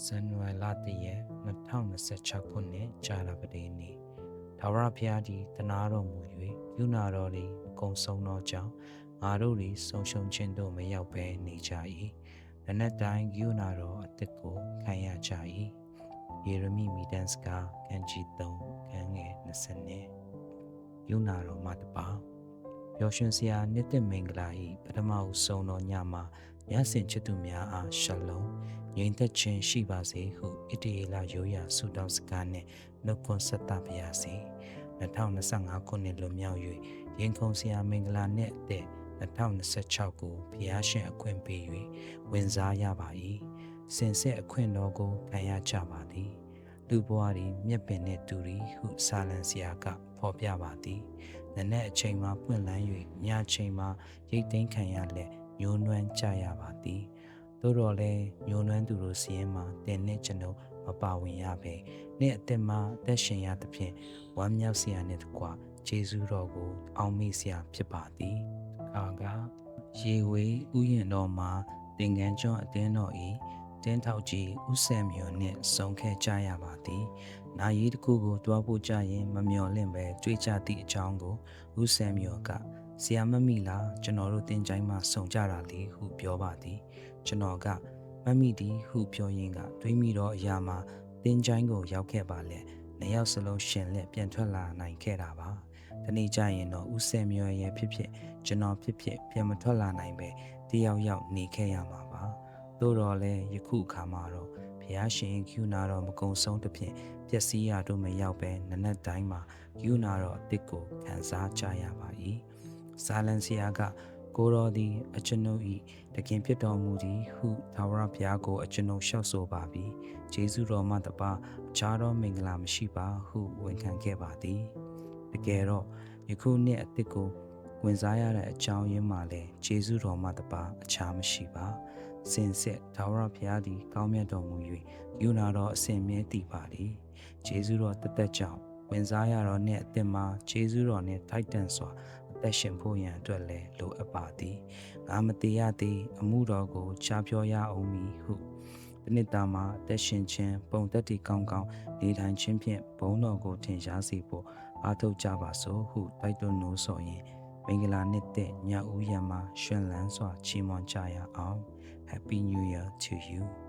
ဇန်နဝါရီလတရက်2026ခုနှစ်ကြာလပတေးနေ့ထာဝရဘုရားသည်တနာတော်မူ၍ယူနာတော်သည်အကုန်ဆုံးသောကြောင့်ငါတို့သည်ဆုံးရှုံးခြင်းသို့မရောက်ဘဲနေကြ၏နနက်တိုင်းယူနာတော်အသစ်ကိုခံရကြ၏ယေရမိမိတန်စကားခန်းကြီး3ခန်းငယ်20နဲ့ယူနာတော်မှာတပါပျော်ရွှင်စရာနှစ်သက်မင်္ဂလာ၏ပထမဦးဆုံးသောညမှာညစင်ချစ်သူများအားရှလုံငြိမ်သက်ခြင်းရှိပါစေဟုဣတရေလရိုးရာဆုတောင်းစကားနှင့်နှုတ်ခွန်းဆက်သပါရစေ2025ခုနှစ်လွန်မြောက်၍ရင်ခုန်စရာမင်္ဂလာနှင့်အသက်2026ကိုဘုရားရှင်အခွင့်ပေး၍ဝင်စားရပါ၏စင်စစ်အခွင့်တော်ကိုခံရကြပါသည်လူဘဝသည်မြက်ပင်နှင့်တူသည်ဟုစာလံဆရာကဖော်ပြပါသည်နနက်အချိန်မှာပွင့်လန်း၍ညအချိန်မှာရိတ်သိမ်းခံရလက်ညှိုးနွမ်းကြရပါသည်သို့တော်လည်းညှိုးနွမ်းသူတို့စီရင်မှာတင်နှင့်ကျွန်ုပ်မပါဝင်ရပဲနေ့အသက်မှာအသက်ရှင်ရသဖြင့်ဝမ်းမြောက်စရာနှင့်တကွဂျေဇုတော်ကိုအောက်မေ့စရာဖြစ်ပါသည်အခါကရေဝေးဥယျာဉ်တော်မှာသင်္ကန်းကျွန်းအသင်းတော်၏တင်းထောက်ကြီးဥဆယ်မြို့နှင့်ဆုံခဲ့ကြရပါသည်နာရီတစ်ခုကိုတွားဖို့ကြရင်မမျော်လင့်ပဲတွေးကြသည့်အကြောင်းကိုဥဆယ်မြို့ကဆရာမမိလားကျွန်တော်တို့တင်ချိုင်းမှာဆုံကြတာလေဟုပြောပါသည်ကျွန်တော်ကမမိသည်ဟုပြောရင်းကတွေးမိတော့အရာမှာတင်ချိုင်းကိုရောက်ခဲ့ပါလေနှစ်ယောက်စလုံးရှင်လက်ပြန်ထွက်လာနိုင်ခဲ့တာပါဒီနေ့ကျရင်တော့ဥဆယ်မြို့ရဲ့ဖြစ်ဖြစ်ကျွန်တော်ဖြစ်ဖြစ်ပြန်မထွက်လာနိုင်ပဲတယောက်ယောက်နေခဲ့ရမှာပါသို့တော်လည်းယခုအခါမှာတော့ဘုရားရှင်ကျူနာတော်မကုံဆုံးတစ်ဖြင့်ပျက်စီးရတော့မရောက်ပဲနနက်တိုင်းမှာကျူနာတော်အစ်ကိုခံစားကြရပါ၏ဇာလန်ဆရာကကိုတော်သည်အကျွန်ုပ်၏တခင်ဖြစ်တော်မူသည်ဟုထာဝရဘုရားကိုအကျွန်ုပ်လျှောက်ဆိုပါပြီဂျေဇုတော်မှတပါအခြားသောမင်္ဂလာမရှိပါဟုဝန်ခံခဲ့ပါသည်တကယ်တော့ယခုနှစ်အစ်ကိုဝင်စားရတဲ့အကြောင်းရင်းမှာလည်းဂျေဇုတော်မှတပါအခြားမရှိပါစင်စစ်ထာဝရဘုရားသည်ကောင်းမြတ်တော်မူ၍ယူနာတော်အစဉ်မြဲတည်ပါသည်ဂျေဇုတော်တသက်ကြောင့်ဝင်စားရတော်နှင့်အသစ်မှာဂျေဇုတော်နှင့်ထိုက်တန်စွာအသက်ရှင်ဖို့ရန်အတွက်လည်းလိုအပ်ပါသည်ငါမတည်ရသေးအမှုတော်ကိုချပြောရအောင်မည်ဟုဒီနေ့တာမှာအသက်ရှင်ခြင်းပုံသက်တည်ကောင်းကောင်းနေထိုင်ခြင်းဖြင့်ဘုန်းတော်ကိုထင်ရှားစေဖို့အားထုတ်ကြပါစို့ဟုတိုက်တွန်းလို့ဆိုရင်မင်္ဂလာနှစ်သက်ညဦးရံမှာရှင်လန်းစွာချီးမွမ်းကြရအောင်Happy New Year to you